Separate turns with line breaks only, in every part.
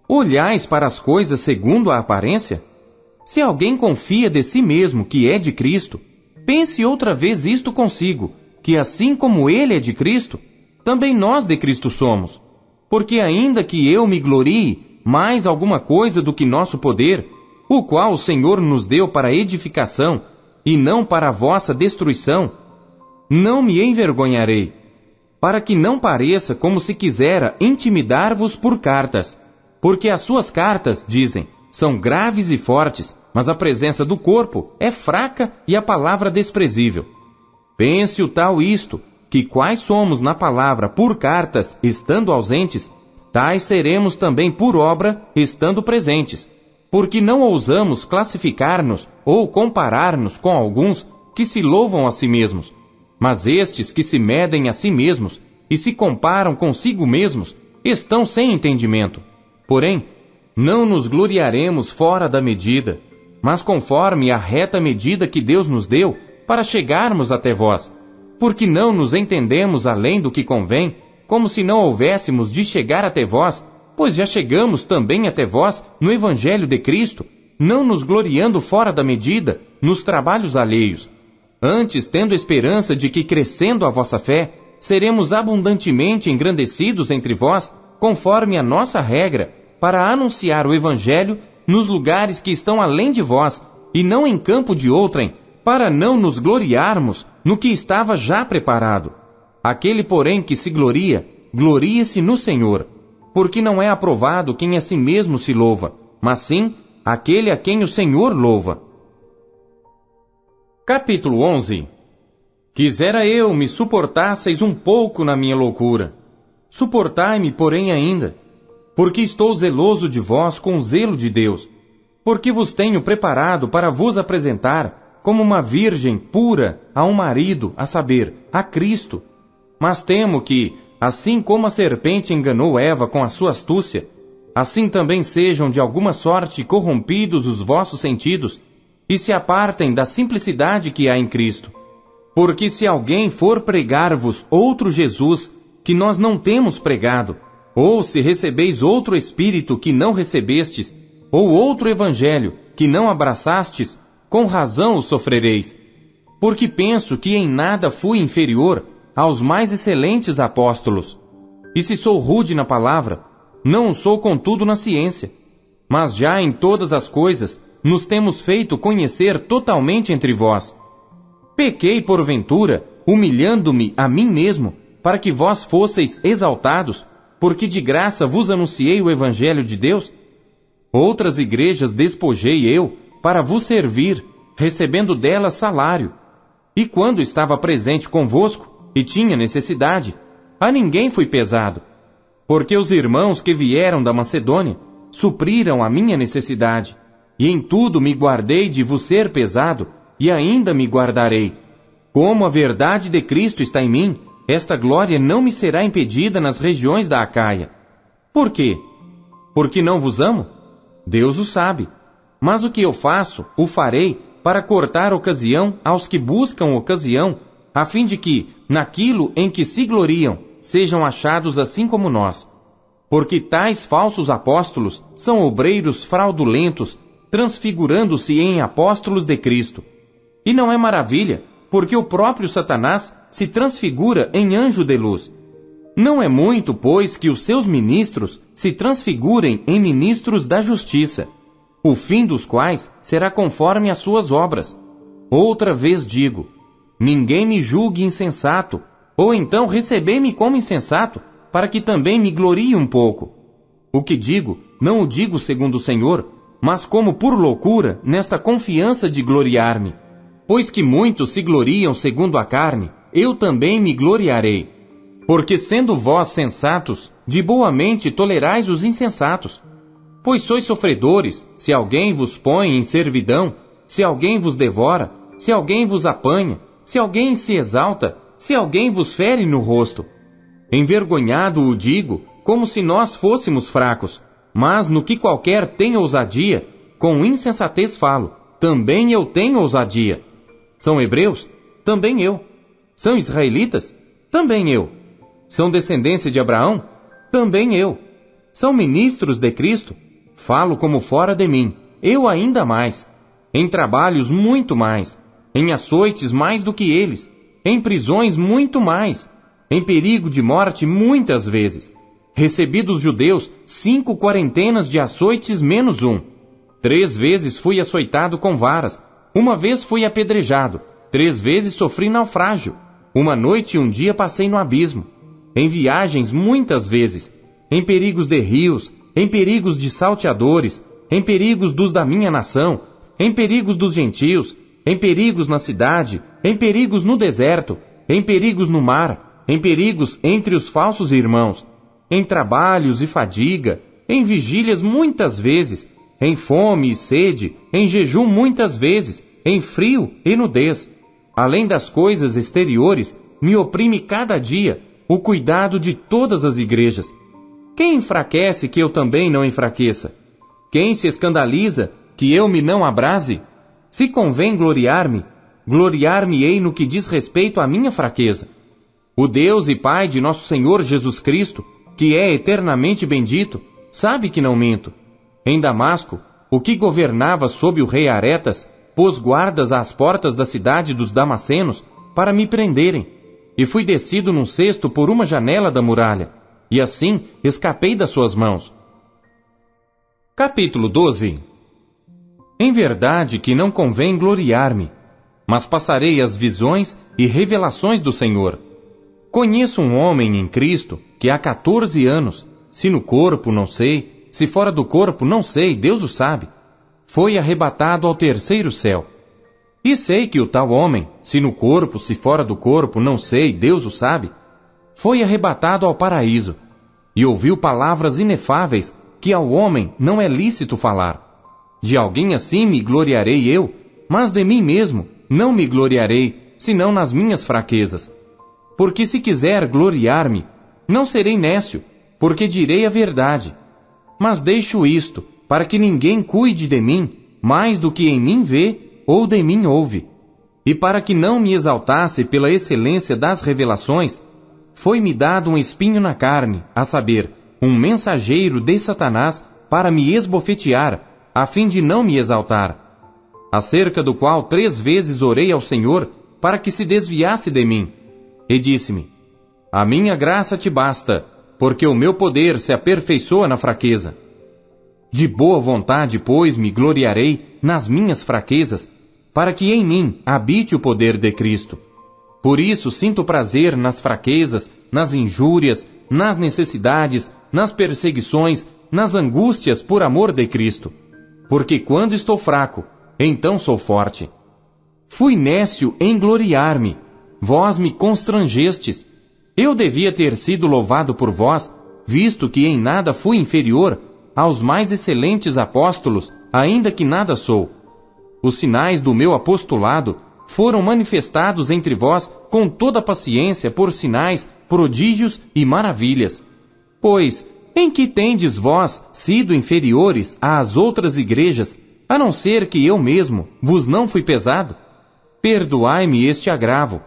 Olhais para as coisas segundo a aparência? Se alguém confia de si mesmo que é de Cristo, pense outra vez isto consigo, que assim como ele é de Cristo, também nós de Cristo somos. Porque ainda que eu me glorie mais alguma coisa do que nosso poder, o qual o Senhor nos deu para edificação, e não para a vossa destruição, não me envergonharei, para que não pareça como se quisera intimidar-vos por cartas, porque as suas cartas, dizem, são graves e fortes, mas a presença do corpo é fraca e a palavra desprezível. Pense o tal isto, que quais somos na palavra por cartas, estando ausentes, tais seremos também por obra, estando presentes, porque não ousamos classificar-nos ou comparar-nos com alguns que se louvam a si mesmos, mas estes que se medem a si mesmos e se comparam consigo mesmos, estão sem entendimento. Porém, não nos gloriaremos fora da medida, mas conforme a reta medida que Deus nos deu, para chegarmos até vós, porque não nos entendemos além do que convém, como se não houvéssemos de chegar até vós, pois já chegamos também até vós no Evangelho de Cristo, não nos gloriando fora da medida, nos trabalhos alheios. Antes, tendo esperança de que, crescendo a vossa fé, seremos abundantemente engrandecidos entre vós, conforme a nossa regra, para anunciar o Evangelho nos lugares que estão além de vós, e não em campo de outrem, para não nos gloriarmos no que estava já preparado. Aquele, porém, que se gloria, glorie-se no Senhor, porque não é aprovado quem a si mesmo se louva, mas sim aquele a quem o Senhor louva. Capítulo 11. Quisera eu me suportasseis um pouco na minha loucura. Suportai-me, porém, ainda, porque estou zeloso de vós com o zelo de Deus, porque vos tenho preparado para vos apresentar como uma virgem pura a um marido, a saber, a Cristo. Mas temo que, assim como a serpente enganou Eva com a sua astúcia, assim também sejam de alguma sorte corrompidos os vossos sentidos, e se apartem da simplicidade que há em Cristo. Porque se alguém for pregar-vos outro Jesus, que nós não temos pregado, ou se recebeis outro Espírito que não recebestes, ou outro Evangelho que não abraçastes, com razão o sofrereis. Porque penso que em nada fui inferior aos mais excelentes apóstolos. E se sou rude na palavra, não sou contudo na ciência. Mas já em todas as coisas nos temos feito conhecer totalmente entre vós. Pequei porventura, humilhando-me a mim mesmo, para que vós fosseis exaltados, porque de graça vos anunciei o Evangelho de Deus? Outras igrejas despojei eu, para vos servir, recebendo delas salário. E quando estava presente convosco, e tinha necessidade, a ninguém fui pesado, porque os irmãos que vieram da Macedônia supriram a minha necessidade, e em tudo me guardei de vos ser pesado, e ainda me guardarei. Como a verdade de Cristo está em mim, esta glória não me será impedida nas regiões da Acaia. Por quê? Porque não vos amo? Deus o sabe. Mas o que eu faço, o farei para cortar ocasião aos que buscam ocasião, a fim de que, naquilo em que se gloriam, sejam achados assim como nós. Porque tais falsos apóstolos são obreiros fraudulentos, transfigurando-se em apóstolos de Cristo. E não é maravilha, porque o próprio Satanás se transfigura em anjo de luz. Não é muito, pois, que os seus ministros se transfigurem em ministros da justiça, o fim dos quais será conforme as suas obras. Outra vez digo, ninguém me julgue insensato, ou então recebei-me como insensato, para que também me glorie um pouco. O que digo, não o digo segundo o Senhor, mas como por loucura, nesta confiança de gloriar-me. Pois que muitos se gloriam segundo a carne, eu também me gloriarei. Porque sendo vós sensatos, de boa mente tolerais os insensatos. Pois sois sofredores, se alguém vos põe em servidão, se alguém vos devora, se alguém vos apanha, se alguém se exalta, se alguém vos fere no rosto. Envergonhado o digo, como se nós fôssemos fracos, mas no que qualquer tem ousadia, com insensatez falo, também eu tenho ousadia. São hebreus? Também eu. São israelitas? Também eu. São descendência de Abraão? Também eu. São ministros de Cristo? Falo como fora de mim, eu ainda mais. Em trabalhos muito mais, em açoites mais do que eles, em prisões muito mais, em perigo de morte muitas vezes. Recebi dos judeus 5 quarentenas de açoites menos um. 3 vezes fui açoitado com varas, 1 vez fui apedrejado, 3 vezes sofri naufrágio, 1 noite e 1 dia passei no abismo. Em viagens muitas vezes, em perigos de rios, em perigos de salteadores, em perigos dos da minha nação, em perigos dos gentios, em perigos na cidade, em perigos no deserto, em perigos no mar, em perigos entre os falsos irmãos, em trabalhos e fadiga, em vigílias muitas vezes, em fome e sede, em jejum muitas vezes, em frio e nudez. Além das coisas exteriores, me oprime cada dia o cuidado de todas as igrejas. Quem enfraquece que eu também não enfraqueça? Quem se escandaliza que eu me não abrase? Se convém gloriar-me, gloriar-me-ei no que diz respeito à minha fraqueza. O Deus e Pai de nosso Senhor Jesus Cristo, que é eternamente bendito, sabe que não minto. Em Damasco, o que governava sob o rei Aretas, pôs guardas às portas da cidade dos Damascenos para me prenderem, e fui descido num cesto por uma janela da muralha, e assim escapei das suas mãos. Capítulo 12. Em verdade que não convém gloriar-me, mas passarei as visões e revelações do Senhor. Conheço um homem em Cristo que há 14 anos, se no corpo não sei, se fora do corpo não sei, Deus o sabe, foi arrebatado ao terceiro céu. E sei que o tal homem, se no corpo, se fora do corpo, não sei, Deus o sabe, foi arrebatado ao paraíso, e ouviu palavras inefáveis que ao homem não é lícito falar. De alguém assim me gloriarei eu, mas de mim mesmo não me gloriarei, senão nas minhas fraquezas. Porque se quiser gloriar-me, não serei nécio, porque direi a verdade. Mas deixo isto, para que ninguém cuide de mim, mais do que em mim vê ou de mim ouve. E para que não me exaltasse pela excelência das revelações, foi-me dado um espinho na carne, a saber, um mensageiro de Satanás para me esbofetear, a fim de não me exaltar. Acerca do qual 3 vezes orei ao Senhor para que se desviasse de mim. E disse-me: a minha graça te basta, porque o meu poder se aperfeiçoa na fraqueza. De boa vontade, pois, me gloriarei nas minhas fraquezas, para que em mim habite o poder de Cristo. Por isso sinto prazer nas fraquezas, nas injúrias, nas necessidades, nas perseguições, nas angústias por amor de Cristo. Porque quando estou fraco, então sou forte. Fui nécio em gloriar-me, vós me constrangestes. Eu devia ter sido louvado por vós, visto que em nada fui inferior aos mais excelentes apóstolos, ainda que nada sou. Os sinais do meu apostolado foram manifestados entre vós com toda paciência por sinais, prodígios e maravilhas. Pois, em que tendes vós sido inferiores às outras igrejas, a não ser que eu mesmo vos não fui pesado? Perdoai-me este agravo.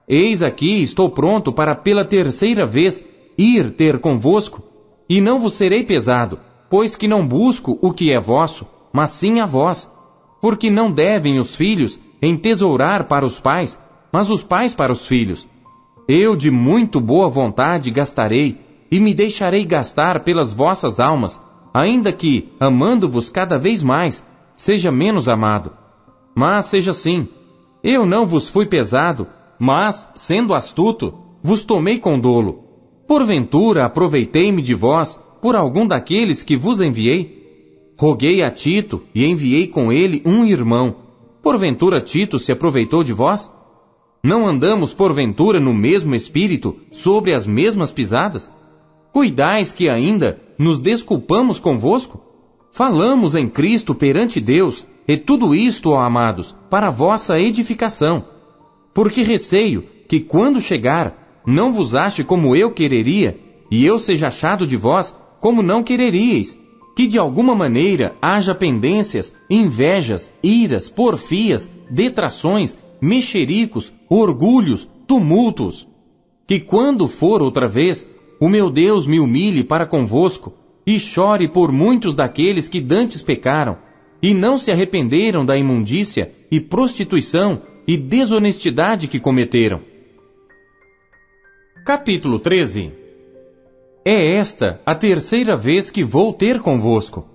Eis aqui estou pronto para pela 3ª vez ir ter convosco, e não vos serei pesado, pois que não busco o que é vosso, mas sim a vós. Porque não devem os filhos entesourar para os pais, mas os pais para os filhos. Eu de muito boa vontade gastarei, e me deixarei gastar pelas vossas almas, ainda que, amando-vos cada vez mais, seja menos amado. Mas seja assim, eu não vos fui pesado, mas, sendo astuto, vos tomei com dolo. Porventura aproveitei-me de vós por algum daqueles que vos enviei? Roguei a Tito e enviei com ele um irmão. Porventura Tito se aproveitou de vós? Não andamos porventura no mesmo espírito, sobre as mesmas pisadas? Cuidais que ainda nos desculpamos convosco? Falamos em Cristo perante Deus, e tudo isto, ó amados, para vossa edificação. Porque receio que quando chegar, não vos ache como eu quereria, e eu seja achado de vós como não quereríeis, que de alguma maneira haja pendências, invejas, iras, porfias, detrações, mexericos, orgulhos, tumultos. Que quando for outra vez, o meu Deus me humilhe para convosco, e chore por muitos daqueles que dantes pecaram, e não se arrependeram da imundícia e prostituição e desonestidade que cometeram. Capítulo 13. É esta a terceira vez que vou ter convosco.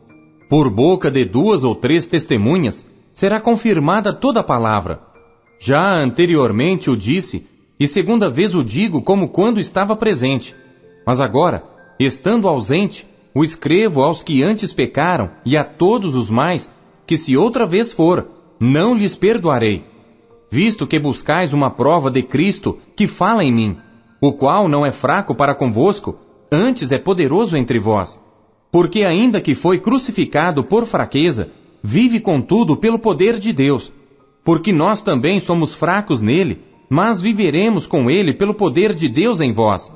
Por boca de 2 ou 3 testemunhas será confirmada toda a palavra. Já anteriormente o disse, e segunda vez o digo como quando estava presente. Mas agora, estando ausente, o escrevo aos que antes pecaram e a todos os mais, que se outra vez for, não lhes perdoarei. Visto que buscais uma prova de Cristo que fala em mim, o qual não é fraco para convosco, antes é poderoso entre vós. Porque ainda que foi crucificado por fraqueza, vive contudo pelo poder de Deus. Porque nós também somos fracos nele, mas viveremos com ele pelo poder de Deus em vós.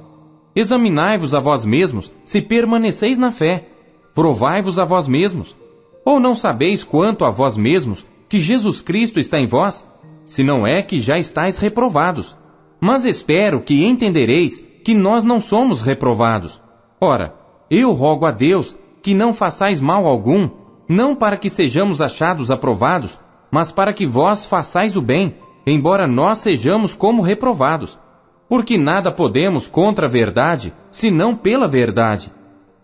Examinai-vos a vós mesmos, se permaneceis na fé. Provai-vos a vós mesmos. Ou não sabeis quanto a vós mesmos que Jesus Cristo está em vós? Se não é que já estáis reprovados. Mas espero que entendereis que nós não somos reprovados. Ora, eu rogo a Deus que não façais mal algum, não para que sejamos achados aprovados, mas para que vós façais o bem, embora nós sejamos como reprovados. Porque nada podemos contra a verdade, senão pela verdade.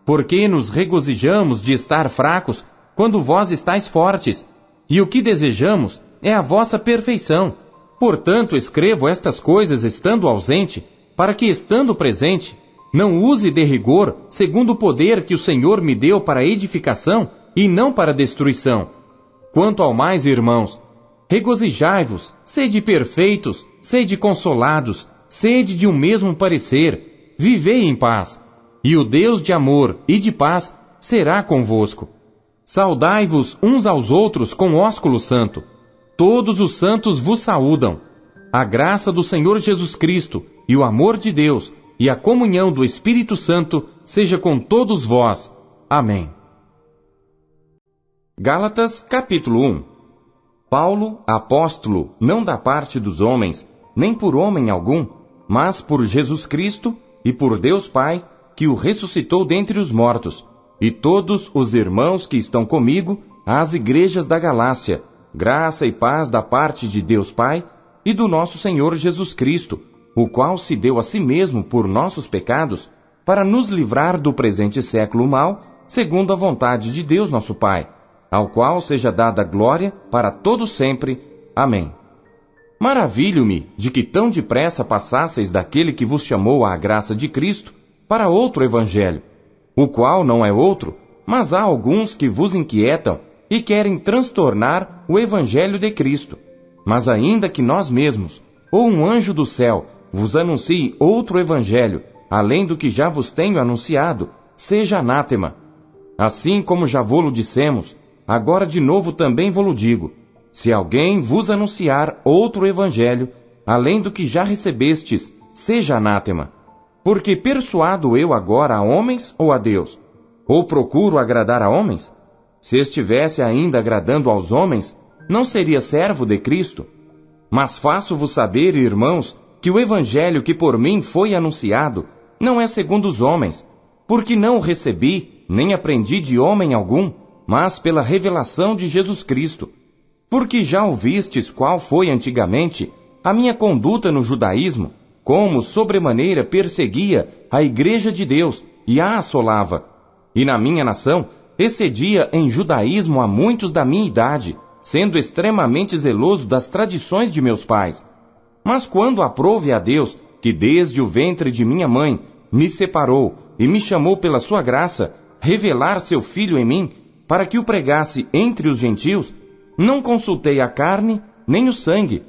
Porque nos regozijamos de estar fracos, quando vós estáis fortes, e o que desejamos é a vossa perfeição. Portanto, escrevo estas coisas estando ausente, para que, estando presente, não use de rigor, segundo o poder que o Senhor me deu para edificação e não para destruição. Quanto ao mais, irmãos, regozijai-vos, sede perfeitos, sede consolados, sede de um mesmo parecer, vivei em paz, e o Deus de amor e de paz será convosco. Saudai-vos uns aos outros com ósculo santo. Todos os santos vos saúdam. A graça do Senhor Jesus Cristo e o amor de Deus e a comunhão do Espírito Santo seja com todos vós. Amém. Gálatas, capítulo 1. Paulo, apóstolo, não da parte dos homens, nem por homem algum, mas por Jesus Cristo e por Deus Pai, que o ressuscitou dentre os mortos, e todos os irmãos que estão comigo, às igrejas da Galácia, graça e paz da parte de Deus Pai e do nosso Senhor Jesus Cristo, o qual se deu a si mesmo por nossos pecados, para nos livrar do presente século mau, segundo a vontade de Deus nosso Pai, ao qual seja dada glória para todo sempre. Amém. Maravilho-me de que tão depressa passasseis daquele que vos chamou à graça de Cristo para outro evangelho, o qual não é outro, mas há alguns que vos inquietam e querem transtornar o evangelho de Cristo. Mas ainda que nós mesmos, ou um anjo do céu, vos anuncie outro evangelho, além do que já vos tenho anunciado, seja anátema. Assim como já vô-lo dissemos, agora de novo também vô-lo digo, se alguém vos anunciar outro evangelho, além do que já recebestes, seja anátema. Porque persuado eu agora a homens ou a Deus? Ou procuro agradar a homens? Se estivesse ainda agradando aos homens, não seria servo de Cristo. Mas faço-vos saber, irmãos, que o evangelho que por mim foi anunciado não é segundo os homens, porque não o recebi, nem aprendi de homem algum, mas pela revelação de Jesus Cristo. Porque já ouvistes qual foi antigamente a minha conduta no judaísmo, como sobremaneira perseguia a igreja de Deus e a assolava. E na minha nação excedia em judaísmo a muitos da minha idade, sendo extremamente zeloso das tradições de meus pais. Mas quando aprove a Deus, que desde o ventre de minha mãe me separou e me chamou pela sua graça, revelar seu Filho em mim, para que o pregasse entre os gentios, não consultei a carne nem o sangue,